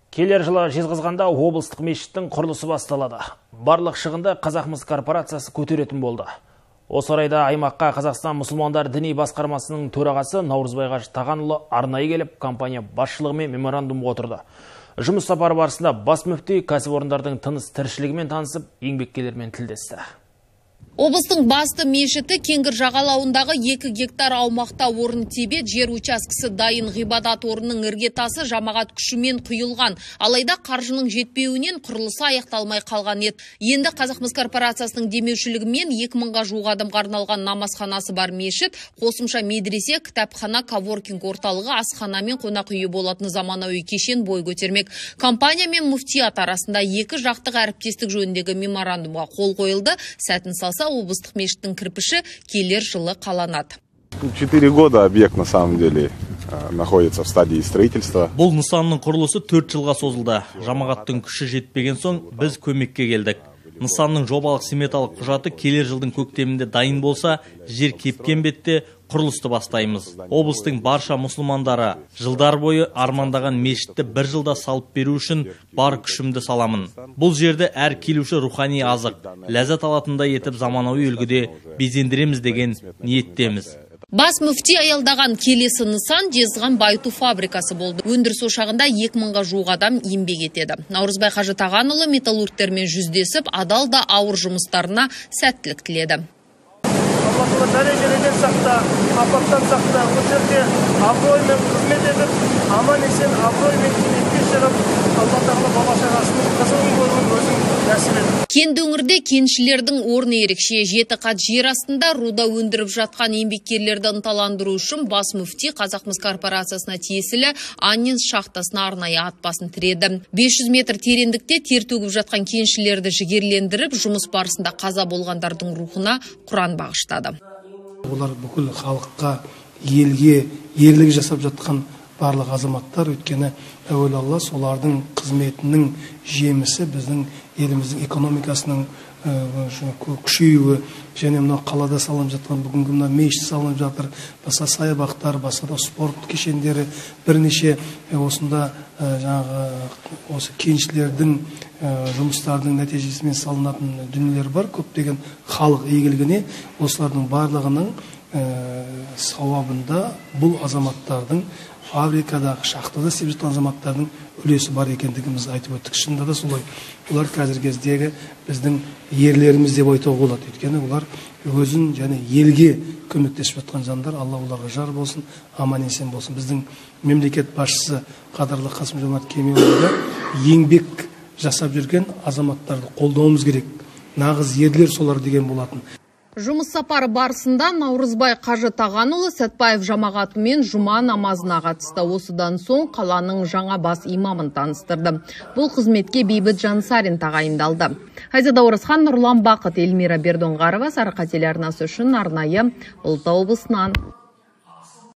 Келер жылы Жезқазғанда облыстық мешіттің құрылысы басталады. Барлық шығынды Қазақмыс корпорациясы көтеретін болды. Осы орайда аймаққа Қазақстан мұсылмандар діни басқармасының төрағасы Наурызбай Қажы Тағанұлы арнайы келіп, компания басшылығымен меморандумға отырды. Жұмыс сапары барысында бас мүфти кәсіпорындардың тыныс тіршілігімен танысып, еңбеккерлермен тілдесті. Облыстың басты мешіті Кеңгір жағалауындағы 2 гектар аумақта орын тебет, жер учаскесі дайын ғибадат орнының іргетасы жамағат күшімен құйылған. Алайда қаржының жетпеуінен құрылысы аяқталмай қалған еді. Енді Қазақмыс корпорациясының демеушілігімен 2000-ға жуық адамға арналған намазханасы бар мешіт, қосымша медресе, кітапхана, коворкинг орталығы, асхана мен қонақ үйі болатын заманауи кешен бой көтермек. Компания мен муфтият арасында 2 жақтық әріптестік жөніндегі меморандумға қол қойылды. Сәтін салса, облыстық мешіттің кірпіші келер жылы қаланады. 4 года объект на самом деле находится в стадии строительства. Бұл нысанның құрылысы 4 жылға созылды. Жамағаттың күші жетпеген соң біз көмекке келдік. Нысанның жобалық сметалық құжаты келер жылдың көктемінде дайын болса, жер кепкен бетте құрылысты бастаймыз. Облыстың барша мұсылмандары жылдар бойы армандаған мешітті 1 жылда салып беру үшін бар күшімді саламын. Бұл жерде әр келуші рухани азық, ләззат алатындай етіп заманауи үлгіде безендіреміз деген ниеттеміз. Бас мүфти аялдаған келесі нысан Жезқазған байыту фабрикасы болды. Өндіріс ошағында 2000-ға жуық адам еңбек етеді. Наурызбай Қажы Тағанұлы металлургтермен жүздесіп, адал да ауыр жұмыстарына сәттілік тіледі. Алла дәрежелерден сақта, апаттан сақта, бұл жерде абыроймен қызмет етіп, аман есен абыроймен еңбекке шығып, Алла Тағала бала-шағасының қызығын көруін өзін нәсіп етті. Кенді өңірде кеншілердің орны ерекше. 7 қат жер астында руда өндіріп жатқан еңбеккерлерді ынталандыру үшін бас мүфти Қазақмыс корпорациясына тиесілі Аннин шахтасына арнайы ат басын тіреді. 500 метр тереңдікте тер төгіп жатқан кеншілерді жігерлендіріп, жұмыс барысында қаза болғандардың рухына Құран бағыштады. Олар бүкіл халыққа, елге ерлік жасап жатқан барлық азаматтар, өткені әуел Алла солардың қызметінің жемісі біздің еліміздің экономикасының күшеюі, және мына қалада салынып жатқан бүгінгі мына мешіт салынып жатыр, баса саябақтар, баса да спорт кешендері, бірнеше осында осы кеншілердің жұмыстардың нәтижесімен салынатын дүниелер бар. Көптеген халық игілігіне осылардың барлығының сауабында бұл азаматтардың фабрикадағы, шахтада істеп жатқан азаматтардың үлесі бар екендігіміз айтып өттік. Шынында да солай. Олар қазіргі кездегі біздің ерлеріміз деп айтуға болады. Өйткені олар өзін және елге көмектесіп жатқан жандар. Алла оларға жар болсын, аман есен болсын. Біздің мемлекет басшысы қадірлі Қасым-Жомарт Кемелұлы еңбек жасап жүрген азаматтарды қолдауымыз керек. Нағыз ерлер солар деген болатын. Жұмыс сапары барысында Наурызбай Қажы Тағанұлы Сәтбаев жамағатымен жұма намазына қатысты. Осыдан соң қаланың жаңа бас имамын таныстырды. Бұл қызметке Бейбіт Жансарин тағайындалды. Айзада Орысхан, Нұрлан Бақыт, Эльмира Бердонғарова, Сарыарқа телеарнасы үшін арнайы Ұлытау облысынан.